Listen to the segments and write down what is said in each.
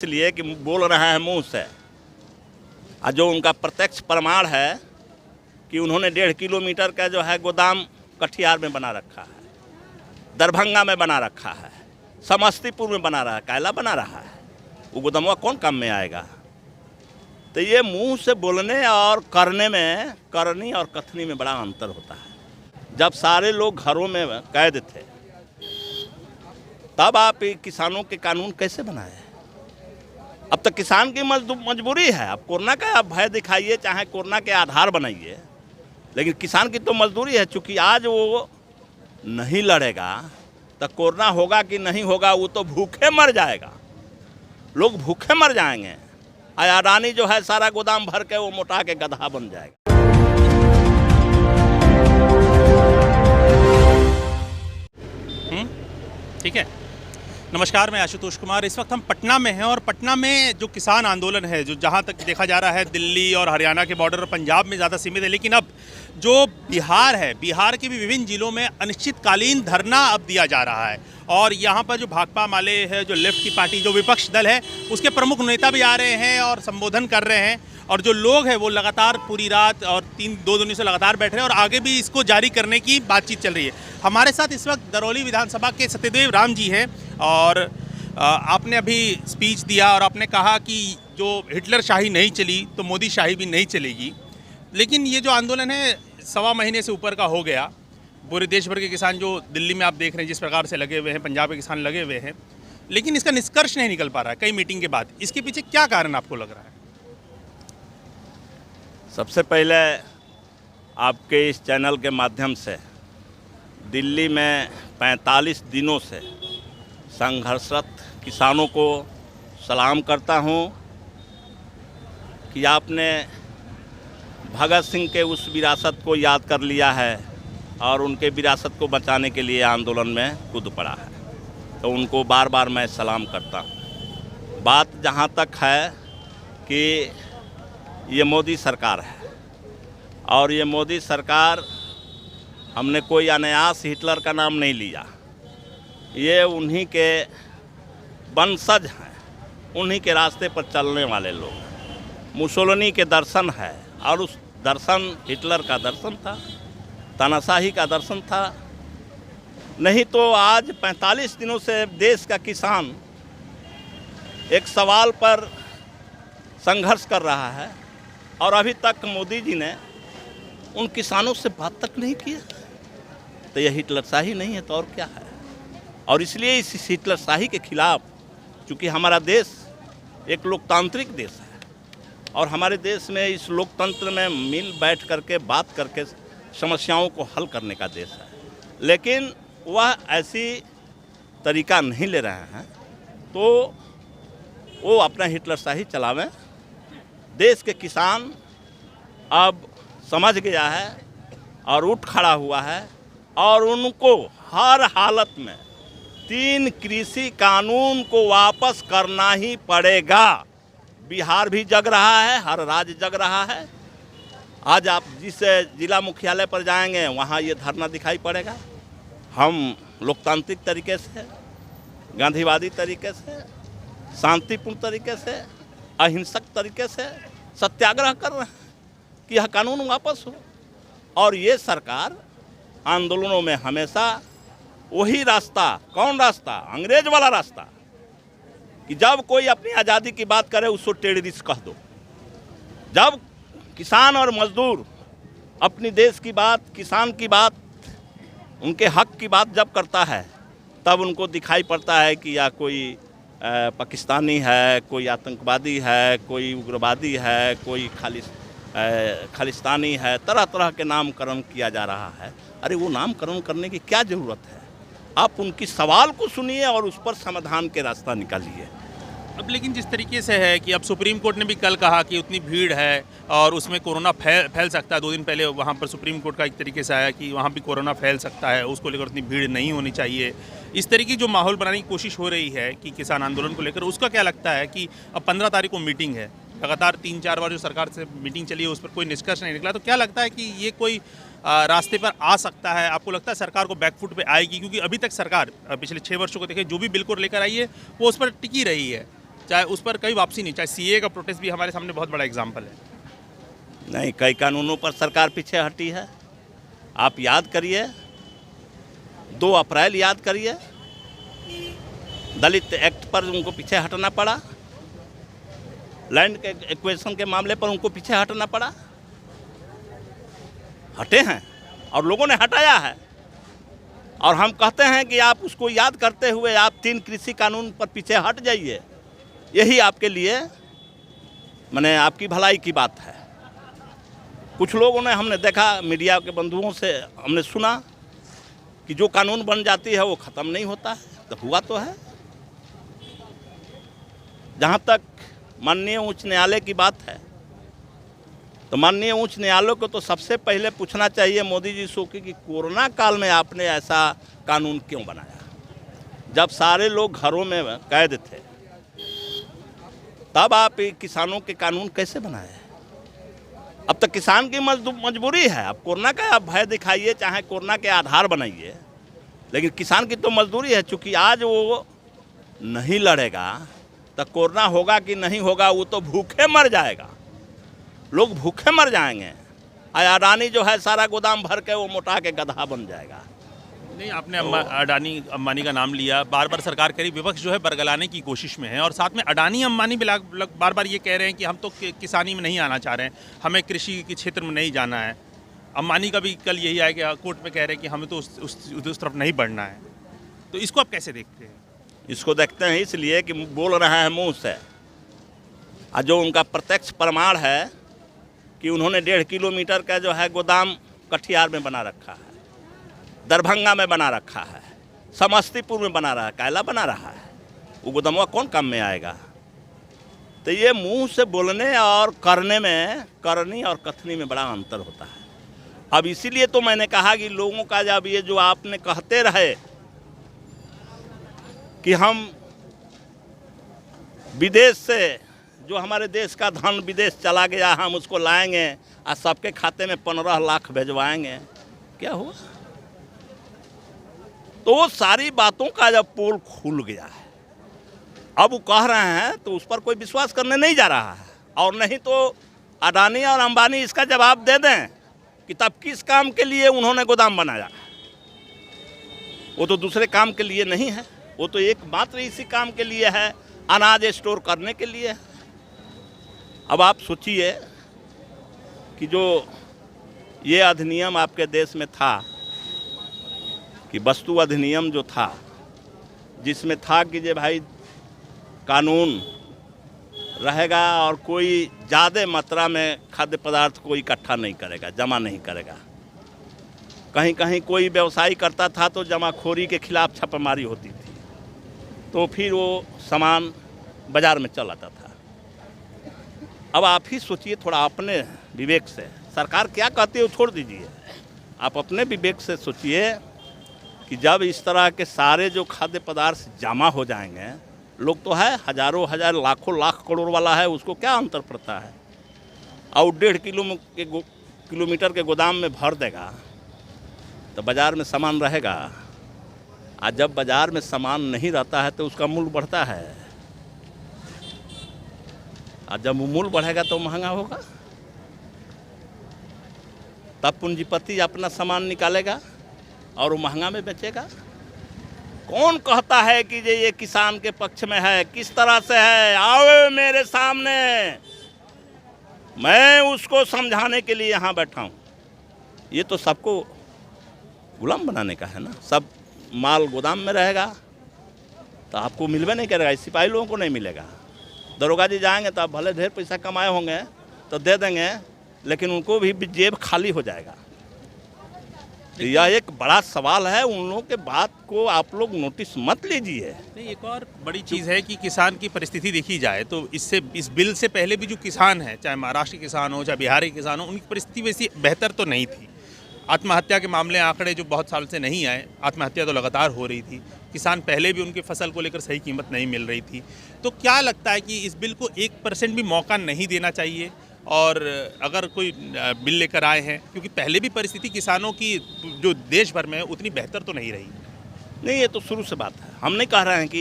इसलिए कि बोल रहे हैं मुंह से, और जो उनका प्रत्यक्ष प्रमाण है कि उन्होंने 1.5 किलोमीटर का जो है गोदाम कटिहार में बना रखा है, दरभंगा में बना रखा है, समस्तीपुर में बना रहा है, कायला बना रहा है। वो गोदामवा कौन काम में आएगा? तो ये मुंह से बोलने और करने में, करनी और कथनी में बड़ा अंतर होता है। जब सारे लोग घरों में कैद थे तब आप किसानों के कानून कैसे बनाए? अब तो किसान की मजबूरी है। अब कोरोना का आप भय दिखाइए, चाहे कोरोना के आधार बनाइए, लेकिन किसान की तो मजदूरी है। चूँकि आज वो नहीं लड़ेगा तो कोरोना होगा कि नहीं होगा, वो तो भूखे मर जाएगा। लोग भूखे मर जाएंगे। अडानी जो है सारा गोदाम भर के वो मोटा के गधा बन जाएगा। ठीक है। नमस्कार, मैं आशुतोष कुमार। इस वक्त हम पटना में हैं और पटना में जो किसान आंदोलन है, जो जहां तक देखा जा रहा है दिल्ली और हरियाणा के बॉर्डर और पंजाब में ज़्यादा सीमित है, लेकिन अब जो बिहार है, बिहार के भी विभिन्न जिलों में अनिश्चितकालीन धरना अब दिया जा रहा है। और यहाँ पर जो भाकपा माले है, जो लेफ्ट की पार्टी, जो विपक्ष दल है, उसके प्रमुख नेता भी आ रहे हैं और संबोधन कर रहे हैं। और जो लोग हैं वो लगातार पूरी रात और 2 दिनों से लगातार बैठ रहे हैं और आगे भी इसको जारी करने की बातचीत चल रही है। हमारे साथ इस वक्त दरौली विधानसभा के सत्यदेव राम जी हैं और आपने अभी स्पीच दिया और आपने कहा कि जो हिटलर शाही नहीं चली तो मोदी शाही भी नहीं चलेगी। लेकिन ये जो आंदोलन है 1.25 महीने से ऊपर का हो गया। पूरे देश भर के किसान जो दिल्ली में आप देख रहे हैं जिस प्रकार से लगे हुए हैं, पंजाब के किसान लगे हुए हैं, लेकिन इसका निष्कर्ष नहीं निकल पा रहा है कई मीटिंग के बाद। इसके पीछे क्या कारण आपको लग रहा है? सबसे पहले आपके इस चैनल के माध्यम से दिल्ली में 45 दिनों से संघर्षरत किसानों को सलाम करता हूं कि आपने भगत सिंह के उस विरासत को याद कर लिया है और उनके विरासत को बचाने के लिए आंदोलन में कूद पड़ा है। तो उनको बार बार मैं सलाम करता हूं। बात जहां तक है कि ये मोदी सरकार है और ये मोदी सरकार, हमने कोई अनायास हिटलर का नाम नहीं लिया। ये उन्हीं के वंशज हैं, उन्हीं के रास्ते पर चलने वाले लोग। मुसोलिनी के दर्शन है और उस दर्शन हिटलर का दर्शन था, तानाशाही का दर्शन था। नहीं तो आज 45 दिनों से देश का किसान एक सवाल पर संघर्ष कर रहा है और अभी तक मोदी जी ने उन किसानों से बात तक नहीं किया। तो यह हिटलरशाही नहीं है तो और क्या है? और इसलिए इस हिटलरशाही के खिलाफ, चूँकि हमारा देश एक लोकतांत्रिक देश है और हमारे देश में इस लोकतंत्र में मिल बैठ करके बात करके समस्याओं को हल करने का देश है, लेकिन वह ऐसी तरीका नहीं ले रहे हैं तो वो अपना हिटलरशाही चलावें। देश के किसान अब समझ गया है और उठ खड़ा हुआ है और उनको हर हालत में 3 कृषि कानून को वापस करना ही पड़ेगा। बिहार भी जग रहा है, हर राज्य जग रहा है। आज आप जिस जिला मुख्यालय पर जाएंगे वहाँ ये धरना दिखाई पड़ेगा। हम लोकतांत्रिक तरीके से, गांधीवादी तरीके से, शांतिपूर्ण तरीके से, अहिंसक तरीके से सत्याग्रह कर रहे हैं कि यह कानून वापस हो। और ये सरकार आंदोलनों में हमेशा वही रास्ता, कौन रास्ता? अंग्रेज वाला रास्ता, कि जब कोई अपनी आज़ादी की बात करे उसको टेररिस्ट कह दो। जब किसान और मजदूर अपनी देश की बात, किसान की बात, उनके हक की बात जब करता है तब उनको दिखाई पड़ता है कि या कोई पाकिस्तानी है, कोई आतंकवादी है, कोई उग्रवादी है, कोई खालिस्तानी है। तरह तरह के नामकरण किया जा रहा है। अरे वो नामकरण करने की क्या ज़रूरत है? आप उनकी सवाल को सुनिए और उस पर समाधान के रास्ता निकालिए। अब लेकिन जिस तरीके से है कि अब सुप्रीम कोर्ट ने भी कल कहा कि उतनी भीड़ है और उसमें कोरोना फैल सकता है। 2 दिन पहले वहाँ पर सुप्रीम कोर्ट का एक तरीके से आया कि वहाँ भी कोरोना फैल सकता है, उसको लेकर उतनी भीड़ नहीं होनी चाहिए। इस तरीके जो माहौल बनाने की कोशिश हो रही है कि किसान आंदोलन को लेकर, उसका क्या लगता है कि अब 15 तारीख को मीटिंग है, लगातार 3-4 बार जो सरकार से मीटिंग चली है उस पर कोई निष्कर्ष नहीं निकला, तो क्या लगता है कि ये कोई रास्ते पर आ सकता है? आपको लगता है सरकार को बैकफुट पे आएगी? क्योंकि अभी तक सरकार पिछले 6 वर्षों को देखें, जो भी बिल को लेकर आई है वो उस पर टिकी रही है। चाहे उस पर कहीं वापसी नहीं, चाहे सीए का प्रोटेस्ट भी हमारे सामने बहुत बड़ा एग्जाम्पल है। नहीं, कई कानूनों पर सरकार पीछे हटी है। आप याद करिए, 2 अप्रैल याद करिए, दलित एक्ट पर उनको पीछे हटना पड़ा, लैंड के एक्विजिशन के मामले पर उनको पीछे हटना पड़ा। हटे हैं और लोगों ने हटाया है। और हम कहते हैं कि आप उसको याद करते हुए आप 3 कृषि कानून पर पीछे हट जाइए। यही आपके लिए माने आपकी भलाई की बात है। कुछ लोगों ने, हमने देखा मीडिया के बंधुओं से हमने सुना कि जो कानून बन जाती है वो ख़त्म नहीं होता है। तो हुआ तो है। जहाँ तक माननीय उच्च न्यायालय की बात है, तो माननीय उच्च न्यायालय को तो सबसे पहले पूछना चाहिए मोदी जी से कि कोरोना काल में आपने ऐसा कानून क्यों बनाया, जब सारे लोग घरों में कैद थे, तब आप किसानों के कानून कैसे बनाए? अब तक किसान की मजबूरी है। अब कोरोना का आप भय दिखाइए, चाहे कोरोना के आधार बनाइए, लेकिन किसान की तो मजदूरी है। चूँकि आज वो नहीं लड़ेगा तो कोरोना होगा कि नहीं होगा, वो तो भूखे मर जाएगा। लोग भूखे मर जाएंगे। अडानी जो है सारा गोदाम भर के वो मोटा के गधा बन जाएगा। नहीं, आपने अडानी अंबानी का नाम लिया। बार बार सरकार कह रही, विपक्ष जो है बरगलाने की कोशिश में है, और साथ में अडानी अंबानी भी बार बार ये कह रहे हैं कि हम तो किसानी में नहीं आना चाह रहे हैं, हमें कृषि के क्षेत्र में नहीं जाना है। अंबानी का भी कल यही आया कि कोर्ट में कह रहे हैं कि हमें तो उस तरफ नहीं बढ़ना है। तो इसको आप कैसे देखते हैं? इसको देखते हैं इसलिए कि बोल रहे हैं मुँह से, और जो उनका प्रत्यक्ष प्रमाण है कि उन्होंने 1.5 किलोमीटर का जो है गोदाम कटिहार में बना रखा है, दरभंगा में बना रखा है, समस्तीपुर में बना रहा है, कायला बना रहा है। वो गोदामवा कौन काम में आएगा? तो ये मुंह से बोलने और करने में, करनी और कथनी में बड़ा अंतर होता है। अब इसीलिए तो मैंने कहा कि लोगों का जब ये जो आपने कहते रहे कि हम विदेश से जो हमारे देश का धन विदेश चला गया, हम उसको लाएंगे और सबके खाते में 15 लाख भेजवाएंगे, क्या हुआ? तो वो सारी बातों का जब पोल खुल गया है, अब वो कह रहे हैं तो उस पर कोई विश्वास करने नहीं जा रहा है। और नहीं तो अडानी और अंबानी इसका जवाब दे दें कि तब किस काम के लिए उन्होंने गोदाम बनाया। वो तो दूसरे काम के लिए नहीं है, वो तो एकमात्र इसी काम के लिए है, अनाज स्टोर करने के लिए है। अब आप सोचिए कि जो ये अधिनियम आपके देश में था, कि वस्तु अधिनियम जो था, जिसमें था कि जे भाई कानून रहेगा और कोई ज़्यादा मात्रा में खाद्य पदार्थ को इकट्ठा नहीं करेगा, जमा नहीं करेगा। कहीं कहीं कोई व्यवसाय करता था तो जमाखोरी के खिलाफ छापेमारी होती थी, तो फिर वो सामान बाज़ार में चल आता था। अब आप ही सोचिए थोड़ा अपने विवेक से, सरकार क्या कहती है वो छोड़ दीजिए, आप अपने विवेक से सोचिए कि जब इस तरह के सारे जो खाद्य पदार्थ जमा हो जाएंगे, लोग तो है हजारों हजार लाखों लाख करोड़ वाला है, उसको क्या अंतर पड़ता है? और 1.5 किलोमीटर के गोदाम में भर देगा तो बाज़ार में सामान रहेगा। और जब बाज़ार में सामान नहीं रहता है तो उसका मूल्य बढ़ता है, और जब मूल्य बढ़ेगा तो महंगा होगा, तब पूंजीपति अपना सामान निकालेगा और वो महंगा में बेचेगा। कौन कहता है कि ये किसान के पक्ष में है? किस तरह से है? आओ मेरे सामने, मैं उसको समझाने के लिए यहाँ बैठा हूँ। ये तो सबको गुलाम बनाने का है ना। सब माल गोदाम में रहेगा तो आपको मिलवे नहीं करेगा, सिपाही लोगों को नहीं मिलेगा। दरोगा जी जाएंगे तो आप भले ढेर पैसा कमाए होंगे तो दे देंगे, लेकिन उनको भी जेब खाली हो जाएगा। यह एक बड़ा सवाल है, उन लोगों के बात को आप लोग नोटिस मत लीजिए। नहीं, एक और बड़ी चीज़ है कि किसान की परिस्थिति देखी जाए तो इससे, इस बिल से पहले भी जो किसान है, चाहे महाराष्ट्र के किसान हो चाहे बिहार के किसान हो, उनकी परिस्थिति वैसी बेहतर तो नहीं थी। आत्महत्या के मामले आंकड़े जो बहुत साल से नहीं आए, आत्महत्या तो लगातार हो रही थी, किसान पहले भी उनकी फसल को लेकर सही कीमत नहीं मिल रही थी। तो क्या लगता है कि इस बिल को 1% भी मौका नहीं देना चाहिए? और अगर कोई बिल लेकर आए हैं, क्योंकि पहले भी परिस्थिति किसानों की जो देश भर में है उतनी बेहतर तो नहीं रही। नहीं, ये तो शुरू से बात है। हम नहीं कह रहे हैं कि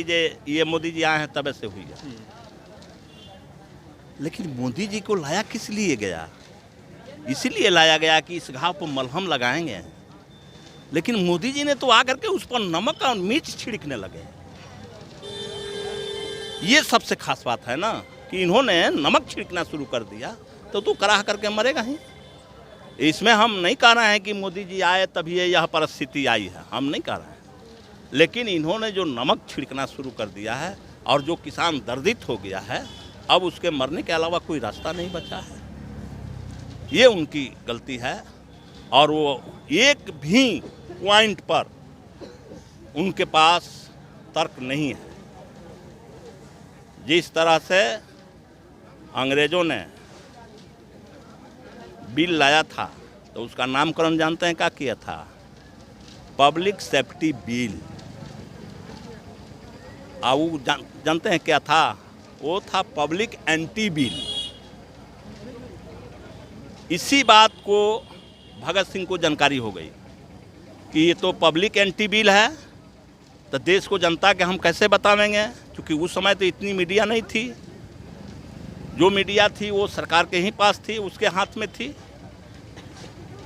ये मोदी जी आए हैं तब ऐसे हुई है। लेकिन मोदी जी को लाया किस लिए गया? इसीलिए लाया गया कि इस घाव पर मलहम लगाएंगे। लेकिन मोदी जी ने तो आकर के उस पर नमक और मिर्च छिड़कने लगे। ये सबसे खास बात है ना कि इन्होंने नमक छिड़कना शुरू कर दिया, तो कराह करके मरेगा ही। इसमें हम नहीं कह रहे हैं कि मोदी जी आए तभी यह परिस्थिति आई है, हम नहीं कह रहे हैं। लेकिन इन्होंने जो नमक छिड़कना शुरू कर दिया है और जो किसान दर्दित हो गया है, अब उसके मरने के अलावा कोई रास्ता नहीं बचा है। ये उनकी गलती है और वो एक भी पॉइंट पर उनके पास तर्क नहीं है। जिस तरह से अंग्रेज़ों ने बिल लाया था, तो उसका नामकरण जानते हैं क्या किया था? Public safety bill. वो जानते हैं क्या था? वो था पब्लिक एंटी बिल। इसी बात को भगत सिंह को जानकारी हो गई कि ये तो पब्लिक एंटी बिल है, तो देश को जनता के हम कैसे बतावेंगे? क्योंकि उस समय तो इतनी मीडिया नहीं थी। जो मीडिया थी वो सरकार के ही पास थी, उसके हाथ में थी।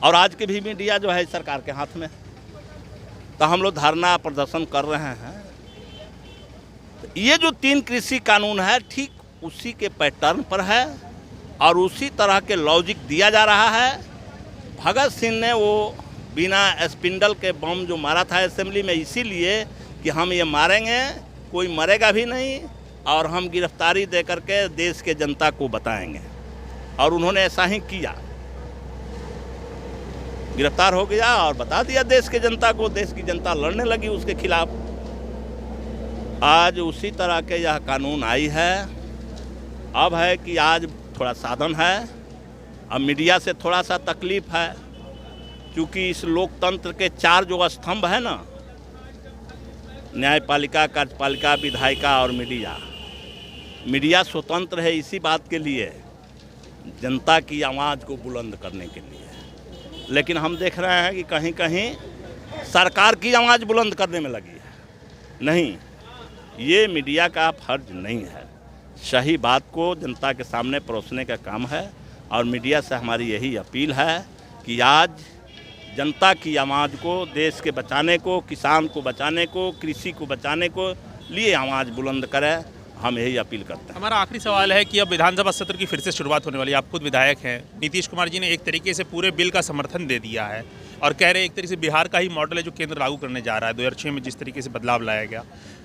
और आज की भी मीडिया जो है सरकार के हाथ में। तो हम लोग धरना प्रदर्शन कर रहे हैं। तो ये जो 3 कृषि कानून है, ठीक उसी के पैटर्न पर है और उसी तरह के लॉजिक दिया जा रहा है। भगत सिंह ने वो बिना स्पिंडल के बम जो मारा था असेंबली में, इसीलिए कि हम ये मारेंगे, कोई मरेगा भी नहीं और हम गिरफ्तारी दे करके देश के जनता को बताएंगे। और उन्होंने ऐसा ही किया, गिरफ्तार हो गया और बता दिया देश के जनता को। देश की जनता लड़ने लगी उसके खिलाफ। आज उसी तरह के यह कानून आई है। अब है कि आज थोड़ा साधन है, अब मीडिया से थोड़ा सा तकलीफ है, क्योंकि इस लोकतंत्र के 4 जो स्तंभ है ना, न्यायपालिका, कार्यपालिका, विधायिका और मीडिया। मीडिया स्वतंत्र है इसी बात के लिए, जनता की आवाज़ को बुलंद करने के लिए। लेकिन हम देख रहे हैं कि कहीं कहीं सरकार की आवाज़ बुलंद करने में लगी है। नहीं, ये मीडिया का फर्ज नहीं है। सही बात को जनता के सामने परोसने का काम है। और मीडिया से हमारी यही अपील है कि आज जनता की आवाज़ को, देश के बचाने को, किसान को बचाने को, कृषि को बचाने को लिए आवाज़ बुलंद करें। हम यही अपील करते हैं। हमारा आखिरी सवाल है कि अब विधानसभा सत्र की फिर से शुरुआत होने वाली है। आप खुद विधायक हैं। नीतीश कुमार जी ने एक तरीके से पूरे बिल का समर्थन दे दिया है और कह रहे हैं एक तरीके से बिहार का ही मॉडल है जो केंद्र लागू करने जा रहा है। 2006 में जिस तरीके से बदलाव लाया गया,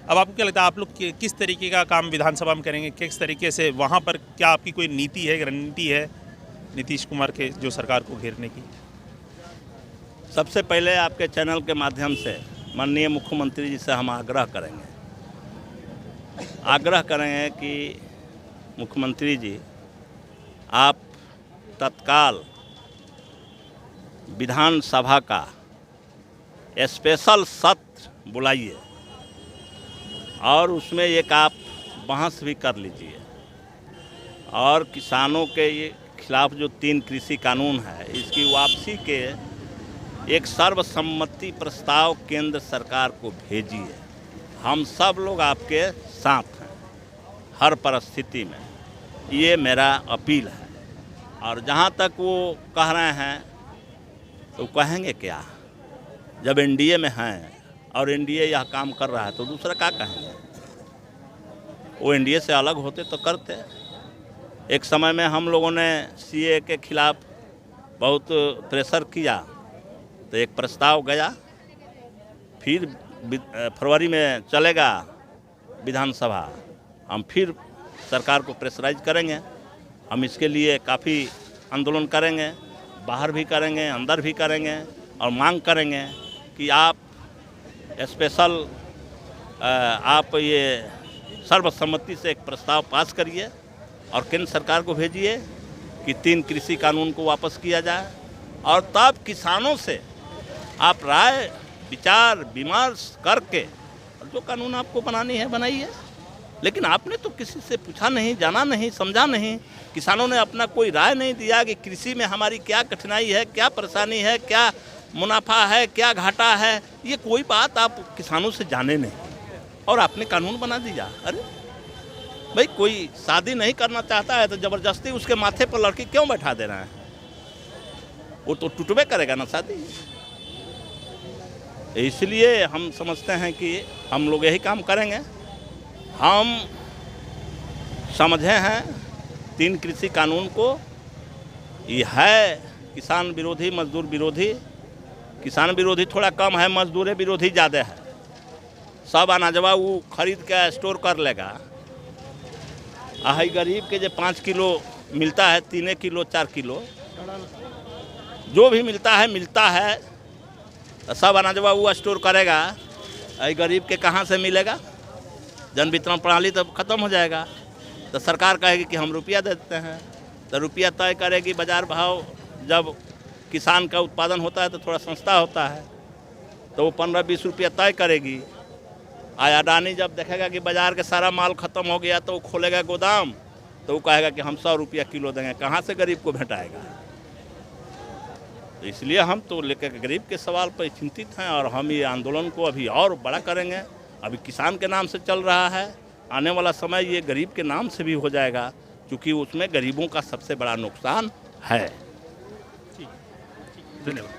अब आपको क्या लगता है, आप लोग किस तरीके का काम विधानसभा में करेंगे? किस तरीके से वहाँ पर, क्या आपकी कोई नीति है, रणनीति है नीतीश कुमार के जो सरकार को घेरने की? सबसे पहले आपके चैनल के माध्यम से माननीय मुख्यमंत्री जी से हम आग्रह करेंगे कि मुख्यमंत्री जी, आप तत्काल विधानसभा का स्पेशल सत्र बुलाइए और उसमें एक आप बहस भी कर लीजिए। और किसानों के ये खिलाफ जो 3 कृषि कानून है, इसकी वापसी के एक सर्वसम्मति प्रस्ताव केंद्र सरकार को भेजिए। हम सब लोग आपके साथ हैं हर परिस्थिति में, ये मेरा अपील है। और जहाँ तक वो कह रहे हैं, तो कहेंगे क्या? जब एनडीए में हैं और एनडीए यह काम कर रहा है तो दूसरा क्या कहेंगे? वो एनडीए से अलग होते तो करते। एक समय में हम लोगों ने सीए के खिलाफ बहुत प्रेशर किया, तो एक प्रस्ताव गया, फिर फरवरी में चलेगा विधानसभा। हम फिर सरकार को प्रेशराइज करेंगे। हम इसके लिए काफ़ी आंदोलन करेंगे, बाहर भी करेंगे, अंदर भी करेंगे और मांग करेंगे कि आप स्पेशल आप ये सर्वसम्मति से एक प्रस्ताव पास करिए और केंद्र सरकार को भेजिए कि 3 कृषि कानून को वापस किया जाए। और तब किसानों से आप राय विचार विमर्श करके जो कानून आपको बनानी है बनाइए। लेकिन आपने तो किसी से पूछा नहीं, जाना नहीं, समझा नहीं। किसानों ने अपना कोई राय नहीं दिया कि कृषि में हमारी क्या कठिनाई है, क्या परेशानी है, क्या मुनाफा है, क्या घाटा है। ये कोई बात आप किसानों से जाने नहीं और आपने कानून बना दिया। अरे भाई कोई शादी नहीं करना चाहता है तो ज़बरदस्ती उसके माथे पर लड़की क्यों बैठा दे रहा है? वो तो टूटबे करेगा ना शादी। इसलिए हम समझते हैं कि हम लोग यही काम करेंगे। हम समझे हैं 3 कृषि कानून को, ये है किसान विरोधी, मजदूर विरोधी। किसान विरोधी थोड़ा कम है, मजदूर विरोधी ज़्यादा है। सब अनाजवा वो खरीद के स्टोर कर लेगा। गरीब के जो 5 किलो मिलता है, 3 किलो 4 किलो जो भी मिलता है तो सब अनाजवा वो स्टोर करेगा। गरीब के कहाँ से मिलेगा? जन वितरण प्रणाली तो ख़त्म हो जाएगा। तो सरकार कहेगी कि हम रुपया देते हैं, तो रुपया तय करेगी। बाज़ार भाव जब किसान का उत्पादन होता है तो थोड़ा सस्ता होता है, तो वो 15-20 रुपया तय करेगी। अडानी जब देखेगा कि बाज़ार के सारा माल ख़त्म हो गया तो वो खोलेगा गोदाम, तो वो कहेगा कि हम 100 रुपया किलो देंगे। कहाँ से गरीब को भेटाएगा? तो इसलिए हम तो लेकर गरीब के सवाल पर चिंतित हैं और हम ये आंदोलन को अभी और बड़ा करेंगे। अभी किसान के नाम से चल रहा है, आने वाला समय ये गरीब के नाम से भी हो जाएगा, क्योंकि उसमें गरीबों का सबसे बड़ा नुकसान है। धन्यवाद।